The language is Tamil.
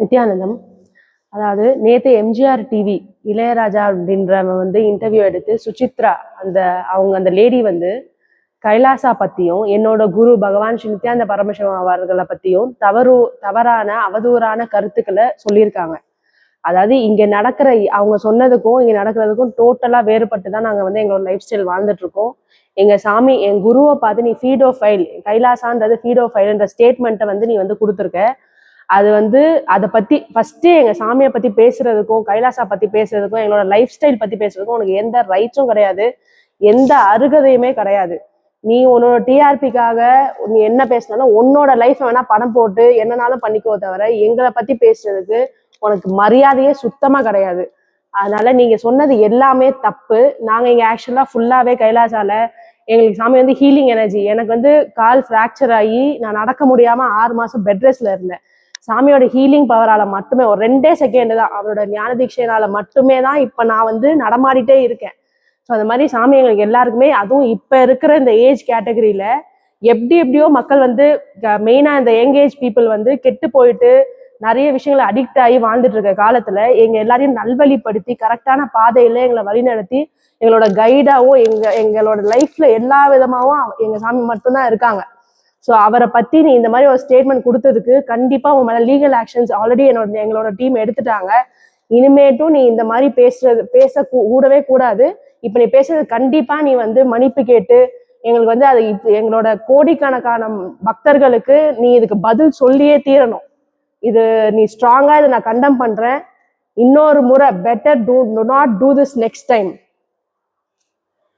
நித்யானந்தம். அதாவது நேத்து எம்ஜிஆர் டிவி இளையராஜா அப்படின்றவன் வந்து இன்டர்வியூ எடுத்து சுசித்ரா அவங்க அந்த லேடி வந்து கைலாசா பத்தியும் என்னோட குரு பகவான் ஸ்ரீ நித்யானந்த பரமசிவம் அவர்களை பத்தியும் தவறான அவதூறான கருத்துக்களை சொல்லியிருக்காங்க. அதாவது இங்க நடக்கிற அவங்க சொன்னதுக்கும் இங்க நடக்கிறதுக்கும் டோட்டலா வேறுபட்டு தான் நாங்க வந்து எங்களோட லைஃப் ஸ்டைல் வாழ்ந்துட்டு இருக்கோம். எங்க சாமி என் குருவை பார்த்து நீ ஃபீடோ ஃபைல் கைலாசான்றது ஃபீடோ ஃபைல்ன்ற ஸ்டேட்மெண்ட்டை வந்து நீ வந்து கொடுத்துருக்க. அது வந்து அதை பத்தி ஃபர்ஸ்ட் எங்க சாமியை பத்தி பேசுறதுக்கும் கைலாசா பத்தி பேசுறதுக்கும் எங்களோட லைஃப் ஸ்டைல் பத்தி பேசுறதுக்கும் உனக்கு எந்த ரைட்ஸும் கிடையாது, எந்த அருகதையுமே கிடையாது. நீ உன்னோட டிஆர்பிக்காக நீ என்ன பேசினாலும் உன்னோட லைஃப் வேணா பணம் போட்டு என்னனாலும் பண்ணிக்கோ தவிர எங்களை பத்தி பேசுறதுக்கு உனக்கு மரியாதையே சுத்தமா கிடையாது. அதனால நீங்க சொன்னது எல்லாமே தப்பு. நாங்க இங்க ஆக்சுவலா ஃபுல்லாவே கைலாசால எங்களுக்கு சாமி வந்து ஹீலிங் எனர்ஜி. எனக்கு வந்து கால் ஃப்ராக்சர் ஆகி நான் நடக்க முடியாம 6 மாசம் பெட் ரெஸ்ட்ல இருந்தேன். சாமியோட ஹீலிங் பவரால மட்டுமே ஒரு 2 செகண்ட் தான், அவரோட ஞான தீட்சையினால மட்டுமே தான் இப்ப நான் வந்து நடமாடிட்டே இருக்கேன். ஸோ அந்த மாதிரி சாமி எங்களுக்கு எல்லாருக்குமே, அதுவும் இப்ப இருக்கிற இந்த ஏஜ் கேட்டகரியில எப்படியோ மக்கள் வந்து மெயினா இந்த யங் ஏஜ் பீப்புள் வந்து கெட்டு போயிட்டு நிறைய விஷயங்களை அடிக்ட் ஆகி வாழ்ந்துட்டு இருக்க காலத்துல எங்க எல்லாரையும் நல்வழிப்படுத்தி கரெக்டான பாதையில எங்களை வழிநடத்தி எங்களோட கைடாவும் எங்களோட லைஃப்ல எல்லா விதமாவும் எங்க சாமி மட்டும்தான் இருக்காங்க. ஸோ அவரை பத்தி நீ இந்த மாதிரி ஒரு ஸ்டேட்மெண்ட் கொடுத்ததுக்கு கண்டிப்பா உன் மேல லீகல் ஆக்ஷன்ஸ் ஆல்ரெடி எங்களோட டீம் எடுத்துட்டாங்க. இனிமேட்டும் நீ இந்த மாதிரி பேச கூடவே கூடாது. இப்ப நீ பேசுறது கண்டிப்பா நீ வந்து மன்னிப்பு கேட்டு எங்களுக்கு வந்து அது எங்களோட கோடிக்கணக்கான பக்தர்களுக்கு நீ இதுக்கு பதில் சொல்லியே தீரணும். இது நீ ஸ்ட்ராங்கா இதை நான் கண்டம் பண்றேன். இன்னொரு முறை better to not do this next time.